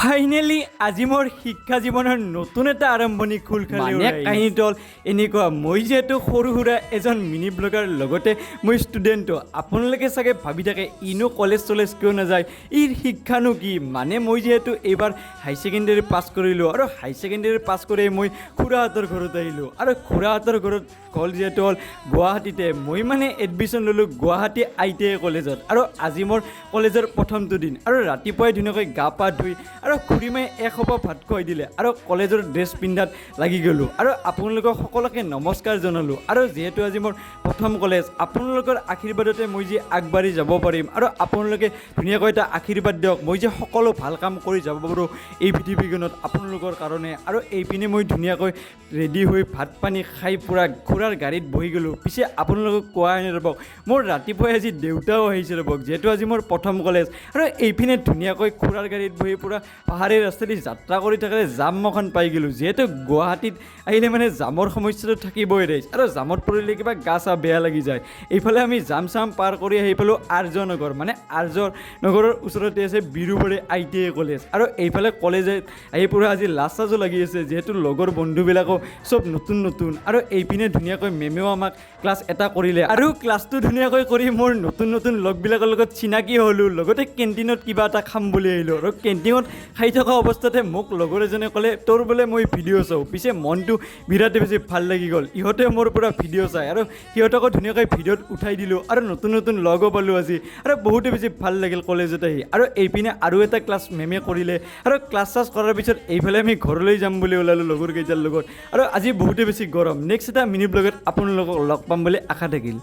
Finally আজি মোৰ শিক্ষা জীৱনৰ নতুন এটা আৰম্ভণি খোল খালে কাহিনীটো হ'ল এনেকুৱা মই যেহেতু সৰু সুৰা এজন মিনি ব্লগাৰ লগতে মই ষ্টুডেণ্টো আপোনালোকে চাগে ভাবি থাকে ইনো কলেজ চলেজ কিয় নাযায় ইৰ শিক্ষানো কি মানে মই যেহেতু এইবাৰ হাই ছেকেণ্ডেৰী পাছ কৰিলোঁ আৰু হাই ছেকেণ্ডেৰী পাছ কৰি মই খুৰাহঁতৰ ঘৰত আহিলোঁ আৰু খুৰাহঁতৰ ঘৰত হ'ল যিহেতু হ'ল গুৱাহাটীতে মই মানে এডমিশ্যন ল'লোঁ গুৱাহাটী ITI কলেজত আৰু আজি মোৰ কলেজৰ প্ৰথমটো দিন আৰু ৰাতিপুৱাই ধুনীয়াকৈ গা পা ধুই আৰু খুৰীমাই এসোপা ভাত খুৱাই দিলে আৰু কলেজৰ ড্ৰেছ পিন্ধাত লাগি গ'লোঁ আৰু আপোনালোকক সকলোকে নমস্কাৰ জনালোঁ আৰু যিহেতু আজি মোৰ প্ৰথম কলেজ আপোনালোকৰ আশীৰ্বাদতে মই যে আগবাঢ়ি যাব পাৰিম আৰু আপোনালোকে ধুনীয়াকৈ এটা আশীৰ্বাদ দিয়ক মই যে সকলো ভাল কাম কৰি যাব পাৰোঁ এই পৃথিৱীখনত আপোনালোকৰ কাৰণে আৰু এইপিনে মই ধুনীয়াকৈ ৰেডি হৈ ভাত পানী খাই পূৰা খুৰাৰ গাড়ীত বহি গ'লোঁ পিছে আপোনালোকক কোৱাই ৰ'বক মোৰ ৰাতিপুৱাই আজি দেউতাও আহিছে ৰ'বক যিহেতু আজি মোৰ প্ৰথম কলেজ আৰু এইপিনে ধুনীয়াকৈ খুৰাৰ গাড়ীত বহি পূৰা পাহাৰীয়া ৰাস্তাদি যাত্ৰা কৰি থাকোঁতে জাম এখন পাই গ'লোঁ যিহেতু গুৱাহাটীত আহিলে মানে জামৰ সমস্যাটো থাকিবই ৰাইজ আৰু জামত পৰিলে কিবা গা চা বেয়া লাগি যায় এইফালে আমি জাম চাম পাৰ কৰি আহি পালোঁ আৰ্য নগৰ মানে আৰ্য নগৰৰ ওচৰতে আছে বিৰুবাৰী ITI কলেজ আৰু এইফালে কলেজত আহি পূৰা আজি লাজ চাজো লাগি আছে যিহেতু লগৰ বন্ধুবিলাকো চব নতুন নতুন আৰু এইপিনে ধুনীয়াকৈ মেমেও আমাক ক্লাছ এটা কৰিলে আৰু ক্লাছটো ধুনীয়াকৈ কৰি মোৰ নতুন নতুন লগবিলাকৰ লগত চিনাকি হ'লোঁ লগতে কেণ্টিনত কিবা এটা খাম বুলি আহিলোঁ আৰু কেণ্টিনত খাই থকা অৱস্থাতে মোক লগৰ এজনে ক'লে তোৰ বোলে মই ভিডিঅ' চাওঁ পিছে মনটো বিৰাট বেছি ভাল লাগি গ'ল ইহঁতে মোৰ পৰা ভিডিঅ' চায় আৰু সিহঁতকো ধুনীয়াকৈ ভিডিঅ'ত উঠাই দিলোঁ আৰু নতুন নতুন লগো পালোঁ আজি আৰু বহুতে বেছি ভাল লাগিল কলেজত আহি আৰু এইপিনে আৰু এটা ক্লাছ মেমে কৰিলে আৰু ক্লাছ চাছ কৰাৰ পিছত এইফালে আমি ঘৰলৈ যাম বুলি ওলালোঁ লগৰ কেইটাৰ লগত আৰু আজি বহুতে বেছি গৰম নেক্সট এটা মিনি ব্লগত আপোনালোকক লগ পাম বুলি আশা থাকিল।